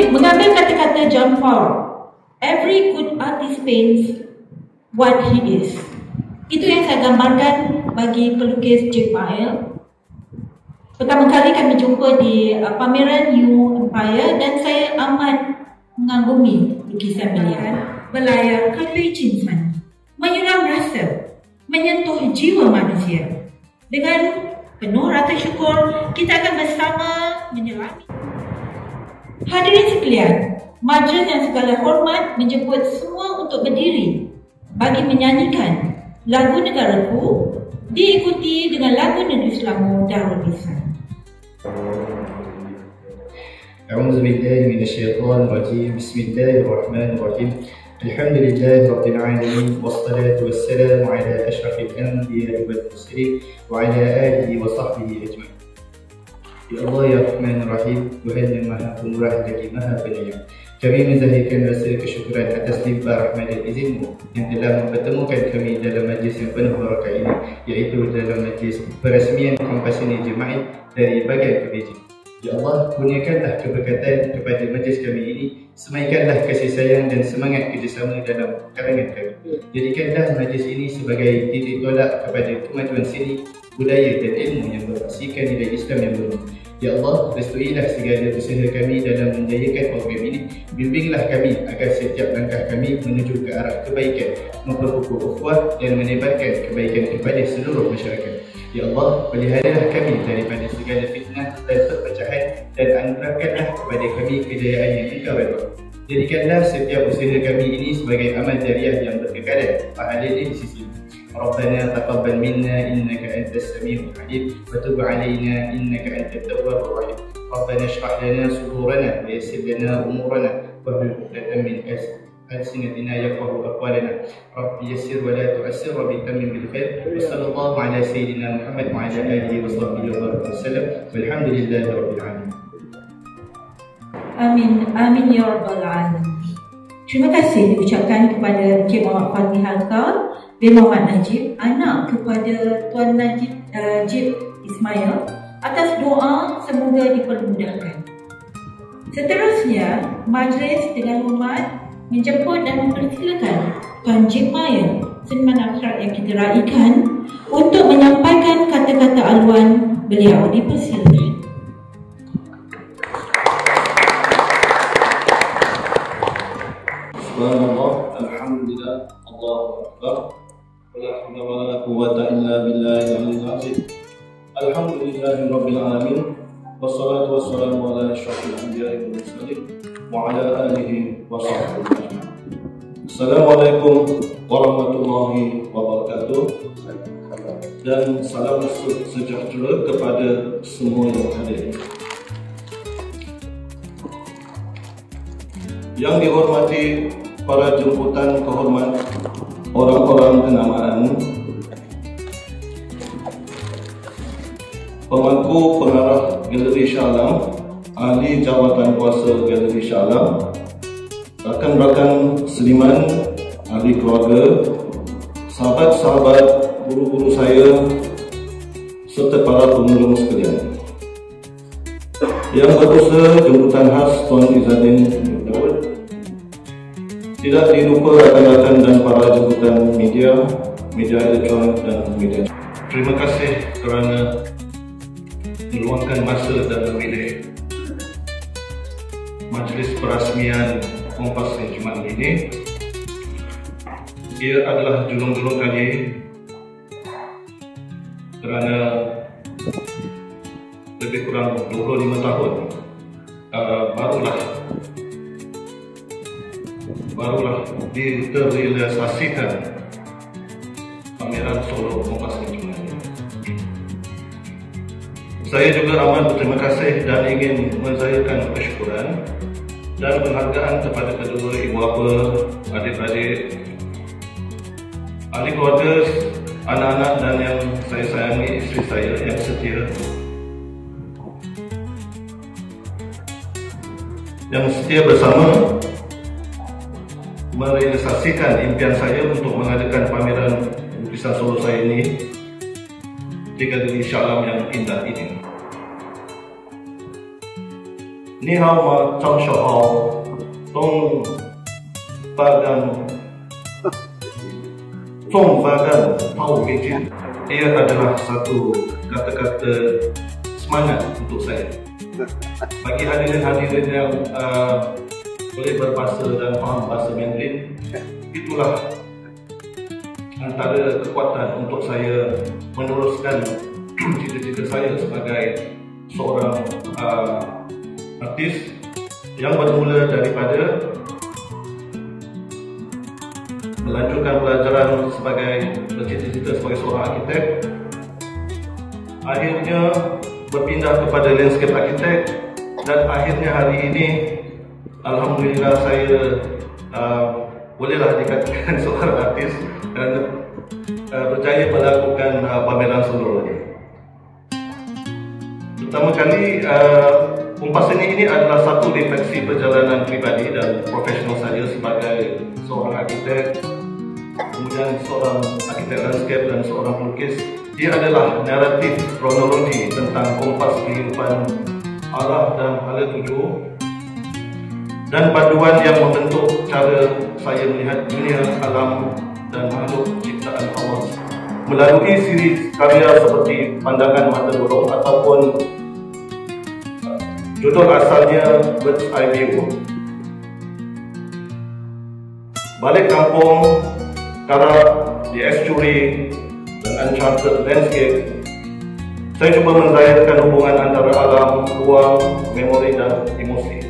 mengambil kata-kata John Paul, every good artist paints what he is. Itu yang saya gambarkan bagi pelukis Jake Mile. Pertama kali kami jumpa di pameran New Empire dan saya amat mengagumi lukisan beliau. Melayarkan legitimasi, menyulam rasa, menyentuh jiwa manusia. Dengan penuh rasa syukur, kita akan bersama menyelami. Hadirin sekalian, majlis yang segala hormat menjemput semua untuk berdiri bagi menyanyikan lagu Negaraku, diikuti dengan lagu Negeri Selangor Darul Ihsan. أعوذ بالله من الشيطان الرجيم بسم الله الرحمن الرحيم الحمد لله رب العالمين والصلاة والسلام على أشرف الأنبياء والمرسلين وعلى آله وصحبه أجمعين. Ya Allah ya Rahman Rahim, Tuhan yang Maha Pemurah lagi Maha Penyayang, kami menzahirkan rasa kesyukuran atas limpah rahmat dan izin-Mu yang telah mempertemukan kami dalam majlis yang penuh barakah ini, iaitu dalam majlis perasmian Kompasini Jemaah dari bahagian Kebeji. Ya Allah, kurniakanlah keberkatan kepada majlis kami ini, semaikanlah kasih sayang dan semangat kerjasama dalam kalangan kami. Jadikanlah majlis ini sebagai titik tolak kepada kemajuan seni, budaya dan ilmu yang berasaskan nilai Islam yang bermutu. Ya Allah, restuilah segala usaha kami dalam menjayakan program ini. Bimbinglah kami agar setiap langkah kami menuju ke arah kebaikan, memperkukuh ukhuwah dan menebarkan kebaikan kepada seluruh masyarakat. Ya Allah, peliharalah kami daripada segala fitnah dan perpecahan dan anugerahkanlah kepada kami kejayaan yang Engkau redha. Jadikanlah setiap usaha kami ini sebagai amal jariah yang berkekalan, pahalanya di sisi. Rabbana taqabbal minna innaka antas samiul alim wa tub alaina innaka antat tawwabur rahim. Rabbana shrah lana sudurana wa yassir lana umurana wahlul 'uqdatam min ألسنتنا يفقهوا أقوالنا رب يسر ولا تعسر وبتمم بالخير وصلى الله على سيدنا محمد وعلى آله وصحبه وسلم والحمد لله رب العالمين. Amin, amin ya rabbal alamin. Terima kasih diucapkan kepada Encik Muhammad Fazli Halkar bin Muhammad Najib, anak kepada Tuan Najib Jib Ismail, atas doa semoga dipermudahkan. Seterusnya, majlis dengan hormat menjemput dan mempersilakan Tuan Jake Mile, seniman akhirat yang kita raikan, untuk menyampaikan kata-kata aluan beliau. Dipersilakan. Subhanallah, alhamdulillah, Allahu Akbar, wala hawla wala quwwata illa billahi al-'aliyyil 'azim. Alhamdulillahi rabbil alamin, wassalatu wassalamu ala asyrafil anbiya'i wal mursalin wa ala alihi wa sahbihi. Assalamualaikum warahmatullahi wabarakatuh, dan salam sejahtera kepada semua yang hadir. Yang dihormati para jemputan kehormat, orang-orang kenamaan, pemangku pengarah Galeri Shah Alam, ahli jawatan kuasa Galeri Shah Alam, rakan-rakan seniman, ahli keluarga, sahabat-sahabat, guru-guru saya, serta para pengunjung sekalian. Yang berusaha jemputan khas Tuan Izzaddin Daud, tidak dilupa rakan-rakan dan para jemputan media, media elektronik dan media. Terima kasih kerana meluangkan masa dan memilih majlis perasmian Kompas Jumaat ini. Ia adalah julung-julung kali kerana lebih kurang 25 tahun barulah diterrealisasikan pameran Solo Kompas Jumaat ini. Saya juga amat berterima kasih dan ingin menzahirkan kesyukuran dan penghargaan kepada kedua ibu bapa, adik-adik, ahli keluarga, anak-anak dan yang saya sayangi, isteri saya yang setia bersama merealisasikan impian saya untuk mengadakan pameran lukisan Solo saya ini di Galeri Shah Alam yang indah ini. Ni hao ma chang shao hao Vagan From Vagan Pau Beijing. Ia adalah satu kata-kata semangat untuk saya. Bagi hadirin-hadirin yang boleh berbahasa dan faham bahasa Mandarin, itulah antara kekuatan untuk saya meneruskan cita-cita saya sebagai seorang artis yang bermula daripada melanjutkan pelajaran sebagai bercita-cita sebagai seorang arkitek, akhirnya berpindah kepada landscape arkitek, dan akhirnya hari ini alhamdulillah saya bolehlah dikatakan seorang artis kerana berjaya melakukan pameran solo ini. Pertama kali Umpas Seni ini adalah satu refleksi perjalanan pribadi dan profesional saya sebagai seorang arkitek, kemudian seorang arkitek landscape dan seorang pelukis. Dia adalah naratif kronologi tentang kompas kehidupan arah dan hala tuju, dan panduan yang membentuk cara saya melihat dunia, alam dan makhluk ciptaan Allah melalui siri karya seperti Pandangan Mata Burung ataupun judul asalnya Bird's Eye View, Balik Kampung, Karak, The Estuary, dan Uncharted Landscape. Saya cuba menzahirkan hubungan antara alam, ruang, memori dan emosi,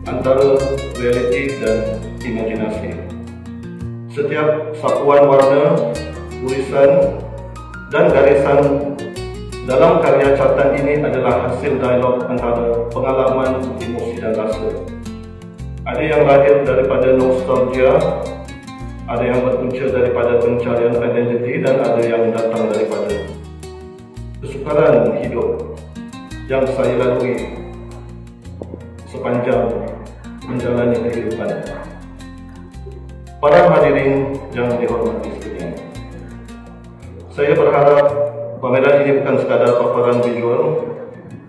antara realiti dan imajinasi. Setiap sapuan warna, tulisan dan garisan dalam karya catatan ini adalah hasil dialog antara pengalaman, emosi dan rasa. Ada yang lahir daripada nostalgia, ada yang berpunca daripada pencarian identiti, dan ada yang datang daripada kesukaran hidup yang saya lalui sepanjang menjalani kehidupan. Para hadirin yang dihormati sekalian, saya berharap pameran ini bukan sekadar paparan visual,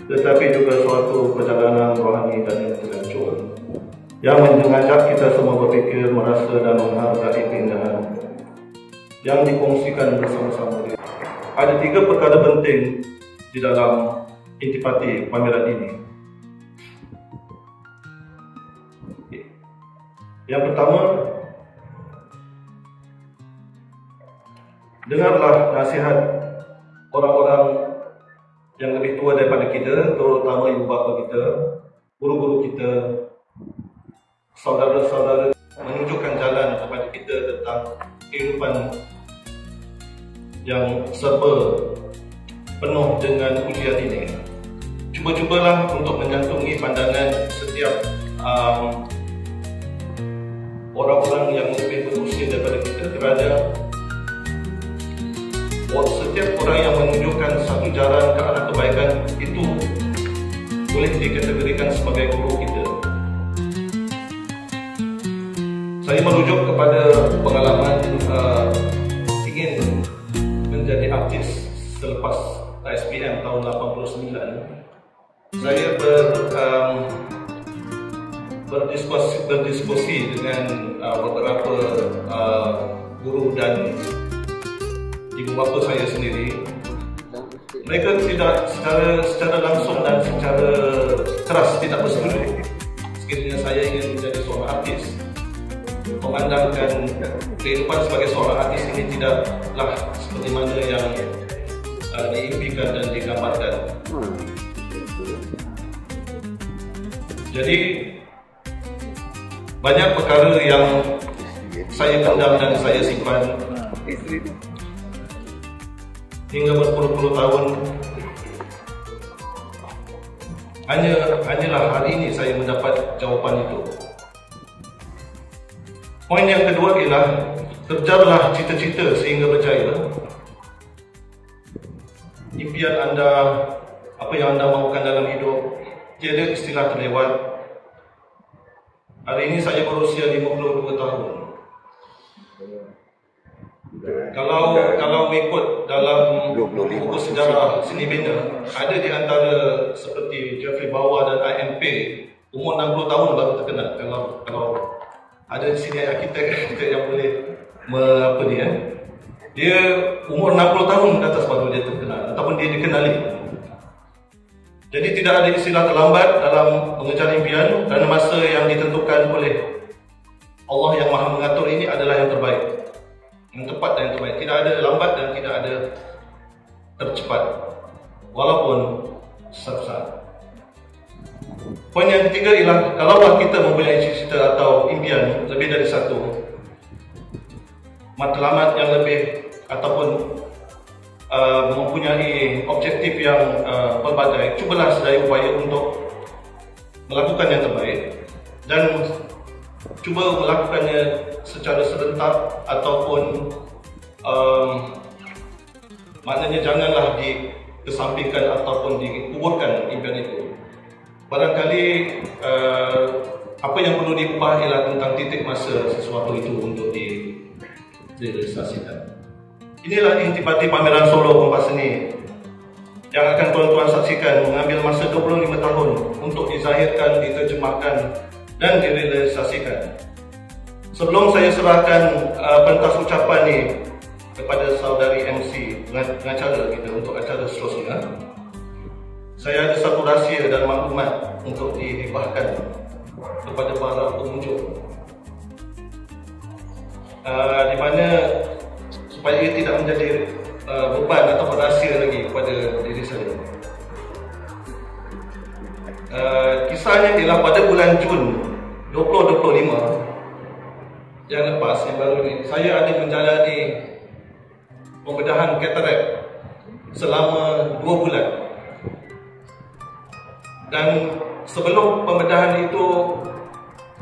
tetapi juga suatu perjalanan rohani dan intelektual yang mengajak kita semua berfikir, merasa dan menghargai keindahan yang dikongsikan bersama-sama. Ada 3 perkara penting di dalam intipati pameran ini. Yang pertama, dengarlah nasihat orang-orang yang lebih tua daripada kita, terutama ibu bapa kita, guru-guru kita, saudara-saudara, menunjukkan jalan kepada kita tentang kehidupan yang serba penuh dengan ujian ini. Cuba-cubalah untuk menyantungi pandangan setiap orang-orang yang lebih berusia daripada kita, kerana setiap orang yang menunjukkan satu jalan ke arah kebaikan itu boleh dikategorikan sebagai guru kita. Saya merujuk kepada pengalaman ingin menjadi artis selepas SPM tahun 89. Saya berdiskusi dengan beberapa guru dan ibu bapa saya sendiri. Mereka tidak secara langsung dan secara keras tidak bersetuju sekiranya saya ingin menjadi seorang artis, memandangkan kehidupan sebagai seorang artis ini tidaklah seperti mana yang diimpikan dan digambarkan. Jadi banyak perkara yang saya pendam dan saya simpan hingga berpuluh-puluh tahun. Hanyalah hari ini saya mendapat jawapan itu. Poin yang kedua ialah kejarlah cita-cita sehingga berjaya. Impian anda, apa yang anda mahukan dalam hidup, tiada istilah terlewat. Hari ini saya berusia 52 tahun. Kalau mengikut dalam buku sejarah seni bina, ada di antara seperti Geoffrey Bawa dan IMP, umur 60 tahun baru terkenal. Kalau ada di sini arkitek yang boleh apa ni dia umur 60 tahun ke atas baru dia terkenal ataupun dia dikenali. Jadi tidak ada istilah terlambat dalam mengejar impian, kerana masa yang ditentukan oleh Allah yang Maha mengatur ini adalah yang terbaik, yang tepat dan yang terbaik. Tidak ada lambat dan tidak ada tercepat, walaupun sesat. Poin yang ketiga ialah kalaulah kita mempunyai cita-cita atau impian lebih dari satu, matlamat yang lebih ataupun mempunyai objektif yang pelbagai, cubalah sedaya upaya untuk melakukan yang terbaik dan cuba melakukannya secara serentak ataupun maknanya janganlah dikesampingkan ataupun dikuburkan impian itu. Barangkali apa yang perlu diubah ialah tentang titik masa sesuatu itu untuk direalisasikan. Inilah intipati pameran Solo Kompas Seni yang akan tuan-tuan saksikan mengambil masa 25 tahun untuk dizahirkan, diterjemahkan dan direalisasikan. Sebelum saya serahkan pentas ucapan ni kepada saudari MC pengacara kita untuk acara seterusnya, saya ada satu rahsia dan maklumat untuk dihibahkan kepada para pengunjung, di mana supaya ia tidak menjadi beban atau rahsia lagi kepada diri saya. Kisahnya ialah pada bulan Jun 2025 yang lepas, yang baru ini, saya ada menjalani pembedahan katarak selama 2 bulan. Dan sebelum pembedahan itu,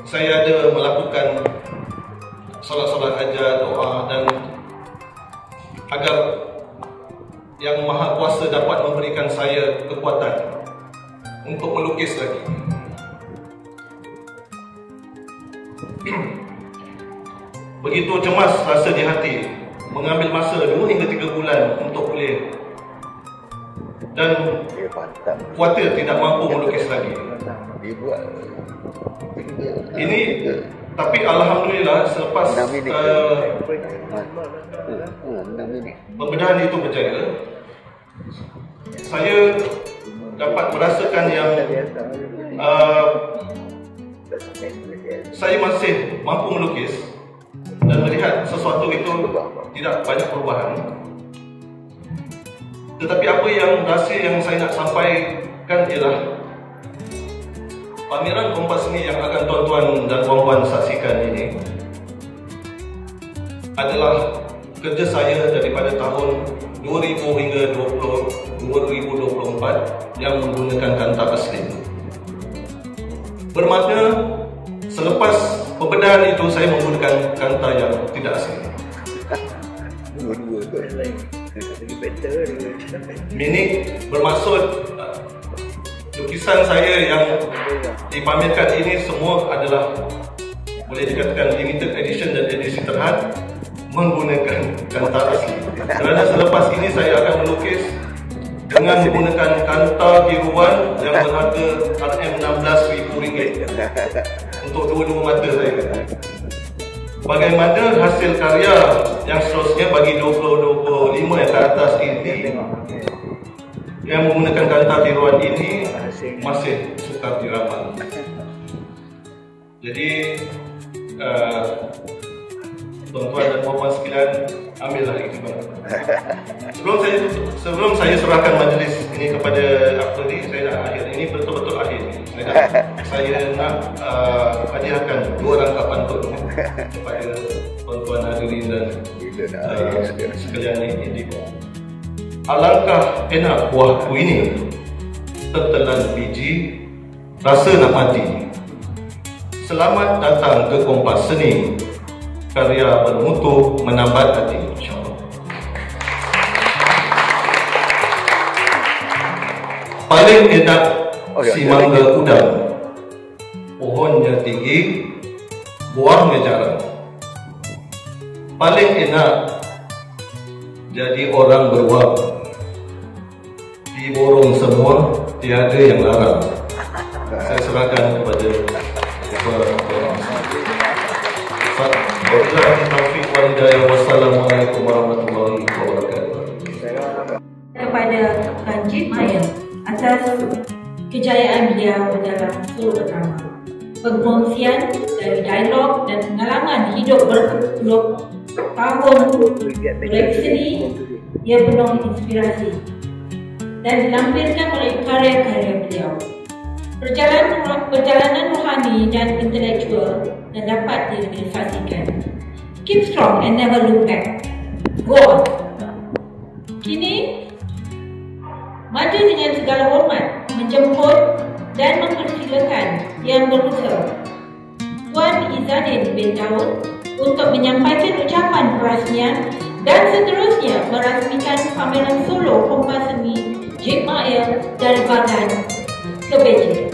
saya ada melakukan solat-solat hajat, doa, dan agar Yang Maha Kuasa dapat memberikan saya kekuatan untuk melukis lagi. Begitu cemas rasa di hati, mengambil masa 2 hingga 3 bulan untuk pulih, dan khawatir tidak mampu melukis lagi. Ini, tapi alhamdulillah selepas pembedahan itu berjaya, saya dapat merasakan yang saya masih mampu melukis dan melihat sesuatu itu tidak banyak perubahan. Tetapi apa yang rahsia yang saya nak sampaikan ialah pameran Kompas Seni yang akan tuan-tuan dan puan-puan saksikan ini adalah kerja saya daripada tahun 2000 hingga 2024 yang menggunakan kanta asli. Bermakna selepas pembedahan itu saya menggunakan kanta yang tidak asli. Ini bermaksud lukisan saya yang dipamerkan ini semua adalah boleh dikatakan limited edition dan edisi terhad menggunakan kanta asli. Kerana selepas ini saya akan melukis dengan menggunakan kanta tiruan yang berharga RM16,000 untuk dua-dua mata saya. Bagaimana hasil karya yang seterusnya bagi 2025 yang ke atas ini yang menggunakan kanta tiruan ini masih sukar diramal. Jadi tuan-tuan dan puan-puan sekalian, ambillah iktibar. Sebelum saya serahkan majlis ini kepada Akhiri, saya nak akhir ini betul-betul akhir. Saya nak hadiahkan 2 rangka pantun kepada tuan-tuan hadirin dan sekalian ini. Alangkah enak buahku ini, tertelan biji, rasa nak mati. Selamat datang ke Kompas Seni, karya bermutu menambat hati. InsyaAllah. Paling enak si mangga udang, pohonnya tinggi, buahnya jarang. Paling enak jadi orang beruang, diborong semua, tiada yang larang. Saya serahkan kepada Wabillahi taufiq wal hidayah. Wassalamualaikum warahmatullahi wabarakatuh. Kepada Tuan Jim Maya atas kejayaan beliau dalam solo pertama, pengkongsian dari dialog dan pengalaman hidup berpuluh tahun berekseni yang penuh inspirasi dan dilampirkan oleh karya-karya beliau. Perjalanan rohani dan intelektual yang dapat direalisasikan. Keep strong and never look back. Go on. Kini, maju dengan segala hormat, menjemput dan mempersilakan Yang Berusaha Tuan Izzaddin bin Daud untuk menyampaikan ucapan perasmian dan seterusnya merasmikan pameran solo kompas seni Jim Maya dari badan ke Beijing.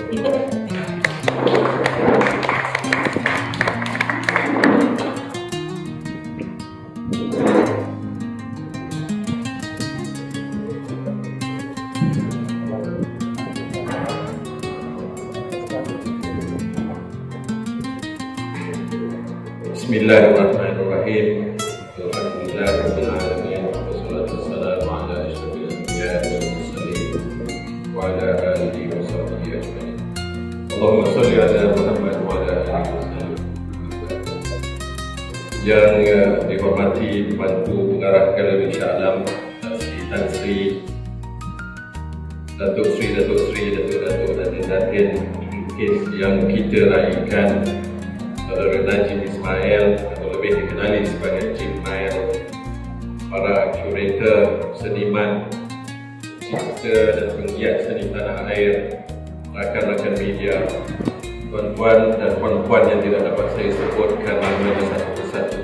Bismillahirrahmanirrahim. Alhamdulillahirabbil alamin. Wassalatu wassalamu ala asyrofil anbiya'i wal mursalin wa ala alihi wa sahbihi ajma'in. Allahumma shalli ala Muhammad wa ala alihi wasallam. Yang dihormati Pembantu Pengarah Galeri Shah Alam Tan Sri, Datuk Sri, Datin yang kita raikan, Saudara Najib Ismail atau lebih dikenali sebagai Jim Maya, para curator, seniman, cipta dan penggiat seni tanah air, rakan-rakan media, tuan-tuan dan puan-puan yang tidak dapat saya sebutkan namanya satu persatu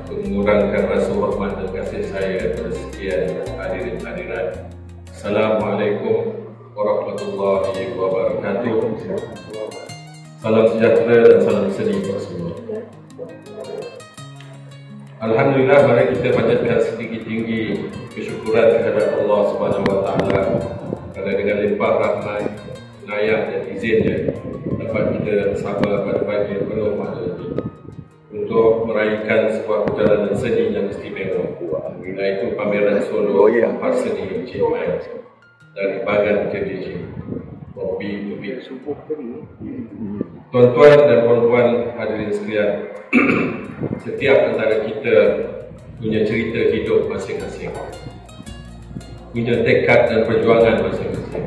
untuk mengurangkan rasa hormat dan kasih saya kepada sekian hadirin hadirat. Assalamualaikum warahmatullahi wabarakatuh. Salam sejahtera dan salam seni untuk semua. Alhamdulillah, mari kita panjatkan setinggi-tinggi kesyukuran kehadrat Allah Subhanahu wa taala kerana dengan limpah rahmat, inayah dan izinnya dapat kita bersama pada pagi yang penuh makna ini untuk meraihkan sebuah perjalanan seni yang istimewa, iaitu pameran solo kompas seni Jim Maya dari Bagan ke Beijing. Tuan-tuan dan puan-puan hadirin sekalian, setiap antara kita punya cerita hidup masing-masing, punya tekad dan perjuangan masing-masing,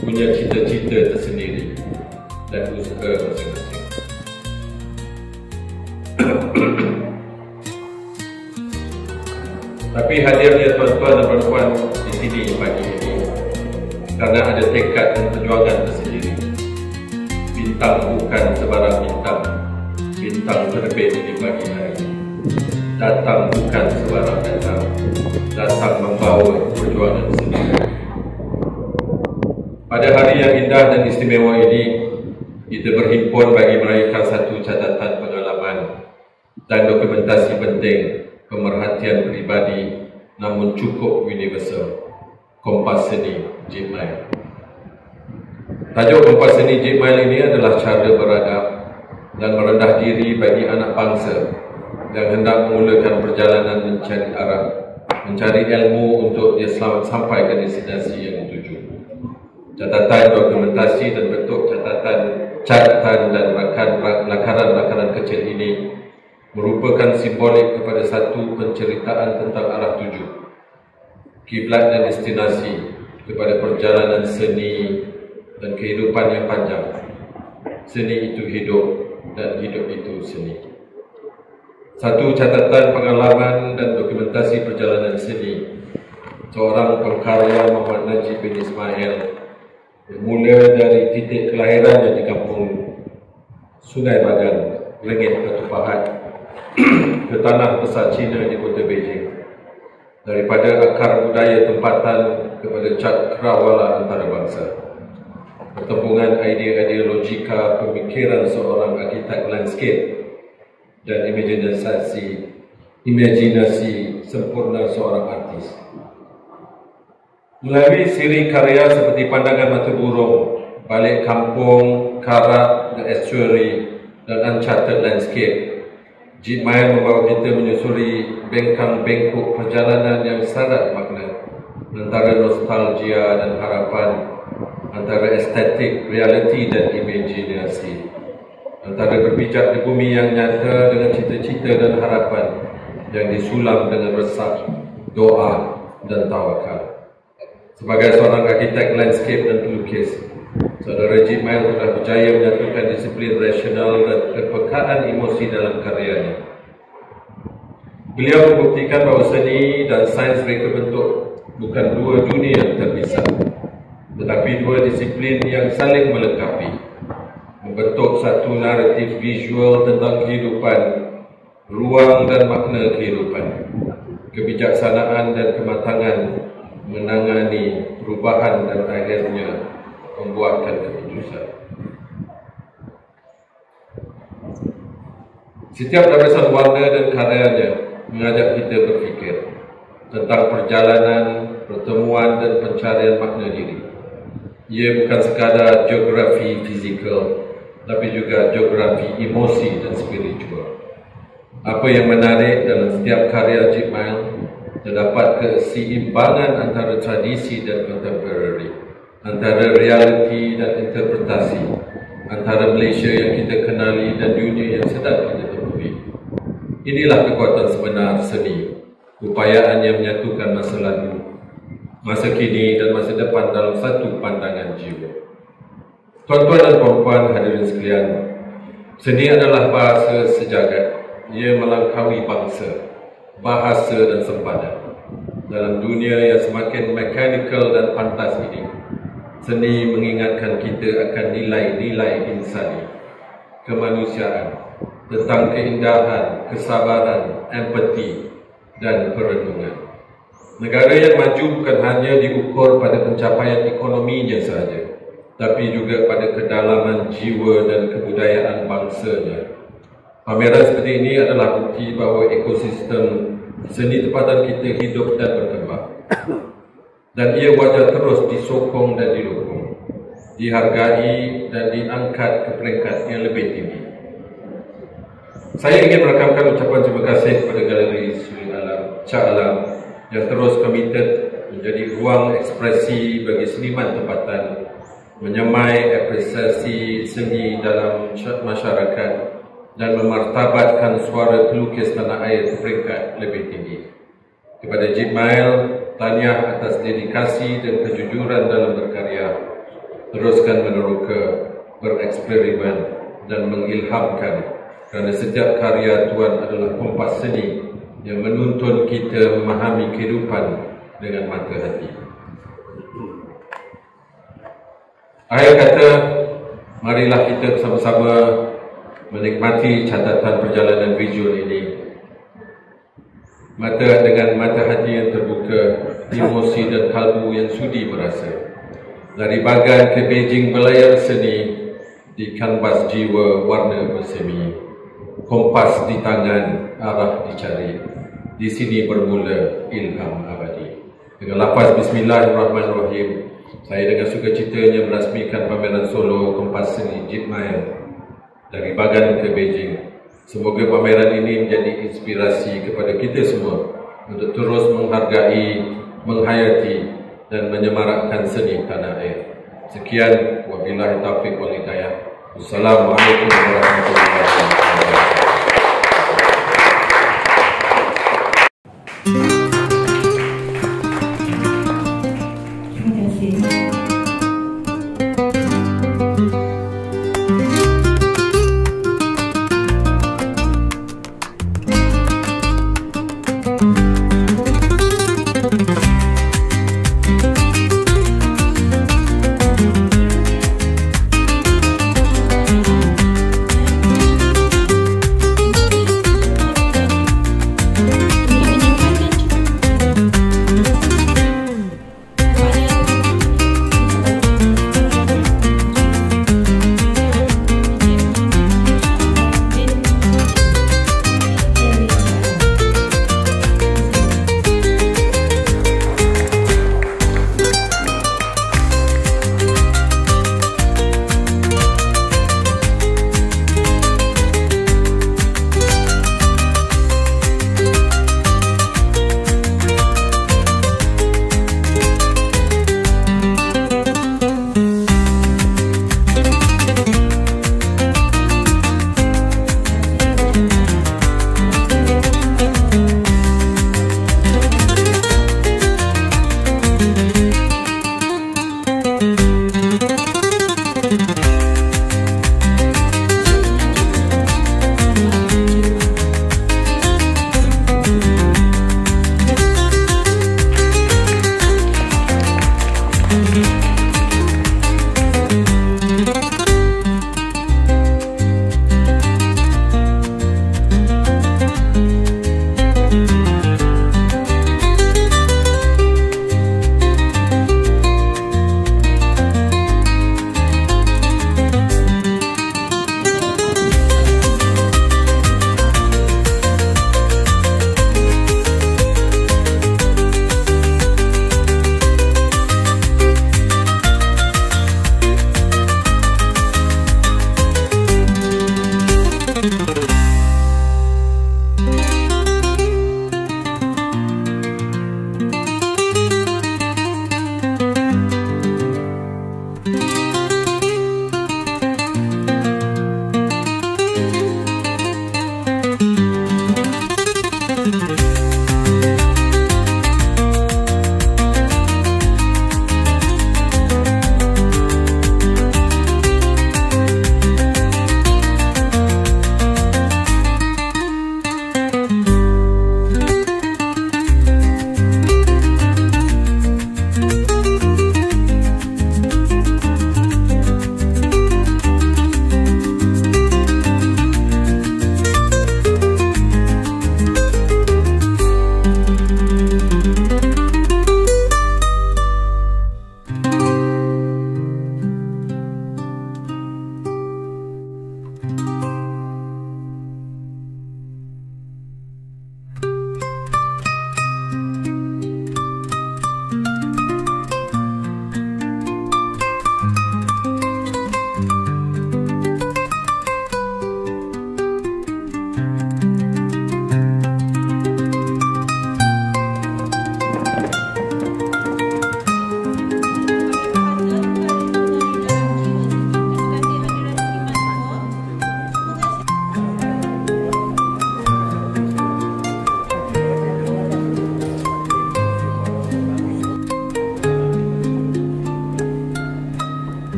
punya cita-cita tersendiri dan usaha masing-masing. Tapi hadirnya tuan-tuan dan puan-puan di sini pagi ini kerana ada tekad dan perjuangan tersendiri. Bintang bukan sebarang bintang, bintang terbit di pagi hari. Datang bukan sebarang datang, datang membawa perjuangan sendiri. Pada hari yang indah dan istimewa ini, kita berhimpun bagi meraihkan satu catatan pengalaman dan dokumentasi penting, pemerhatian peribadi namun cukup universal. Kompas seni Jim Maya. Tajuk kompas seni Jim Maya ini adalah cara beradab dan merendah diri bagi anak bangsa yang hendak memulakan perjalanan mencari arah, mencari ilmu untuk dia selamat sampai ke destinasi yang dituju. Catatan dokumentasi dan bentuk catatan dan lakaran kecil ini merupakan simbolik kepada satu penceritaan tentang arah tuju, kiblat dan destinasi kepada perjalanan seni dan kehidupan yang panjang. Seni itu hidup dan hidup itu seni. Satu catatan pengalaman dan dokumentasi perjalanan seni seorang pengkarya Muhammad Najib bin Ismail bermula dari titik kelahirannya di kampung Sungai Bagan, Lengit Batu Pahat ke tanah besar Cina di kota Beijing. Daripada akar budaya tempatan kepada cakrawala antarabangsa, pertembungan idea-idea logika pemikiran seorang arkitek landscape dan imajinasi sempurna seorang artis. Melalui siri karya seperti Pandangan Mata Burung, Balik Kampung, Karat, The Estuary dan Uncharted Landscape, Jitmail membawa kita menyusuri bengkang bengkok perjalanan yang syarat makna, antara nostalgia dan harapan, antara estetik, realiti dan imajinasi, antara berpijak di bumi yang nyata dengan cita-cita dan harapan yang disulam dengan resah, doa dan tawakal. Sebagai seorang arkitek landscape dan pelukis, Saudara Jitmail telah berjaya menyatukan disiplin rasional dan kepekaan emosi dalam karyanya. Beliau membuktikan bahawa seni dan sains reka bentuk bukan dua dunia yang terpisah, tetapi dua disiplin yang saling melengkapi, membentuk satu naratif visual tentang kehidupan, ruang dan makna kehidupan, kebijaksanaan dan kematangan menangani perubahan dan akhirnya membuatkan keputusan. Setiap lapisan warna dan karyanya mengajak kita berfikir tentang perjalanan, pertemuan dan pencarian makna diri. Ia bukan sekadar geografi fizikal, tapi juga geografi emosi dan spiritual. Apa yang menarik dalam setiap karya Jitmail, terdapat keseimbangan antara tradisi dan contemporary, antara realiti dan interpretasi, antara Malaysia yang kita kenali dan dunia yang sedang kita temui. Inilah kekuatan sebenar seni, upayaan yang menyatukan masa lalu, masa kini dan masa depan dalam satu pandangan jiwa. Tuan-tuan dan puan-puan hadirin sekalian, seni adalah bahasa sejagat. Ia melangkaui bangsa, bahasa dan sempadan. Dalam dunia yang semakin mekanikal dan pantas ini, seni mengingatkan kita akan nilai-nilai insani, kemanusiaan, tentang keindahan, kesabaran, empati dan perenungan. Negara yang maju bukan hanya diukur pada pencapaian ekonominya sahaja, tapi juga pada kedalaman jiwa dan kebudayaan bangsanya. Pameran seperti ini adalah bukti bahawa ekosistem seni tempatan kita hidup dan berkembang. Dan ia wajar terus disokong dan didukung, dihargai dan diangkat ke peringkat yang lebih tinggi. Saya ingin merakamkan ucapan terima kasih kepada Galeri Suri Alam, Shah Alam yang terus komited menjadi ruang ekspresi bagi seniman tempatan, menyemai apresiasi seni dalam masyarakat dan memartabatkan suara pelukis tanah air ke peringkat lebih tinggi. Kepada Jitmail, tahniah atas dedikasi dan kejujuran dalam berkarya. Teruskan meneroka, bereksperimen dan mengilhamkan, kerana setiap karya Tuan adalah kompas seni yang menuntun kita memahami kehidupan dengan mata hati. Akhir kata, marilah kita bersama-sama menikmati catatan perjalanan visual ini. Dengan mata hati yang terbuka, emosi dan kalbu yang sudi merasa. Dari Bagan ke Beijing belayar seni, di kanvas jiwa warna bersemi. Kompas di tangan, arah dicari. Di sini bermula ilham abadi. Dengan lafaz Bismillahirrahmanirrahim, saya dengan sukacitanya merasmikan pameran solo Kompas Seni Jitmail dari Bagan ke Beijing. Semoga pameran ini menjadi inspirasi kepada kita semua untuk terus menghargai, menghayati dan menyemarakkan seni tanah air. Sekian, wabillahi taufiq wal hidayah. Wassalamualaikum warahmatullahi wabarakatuh.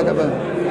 Tak apa.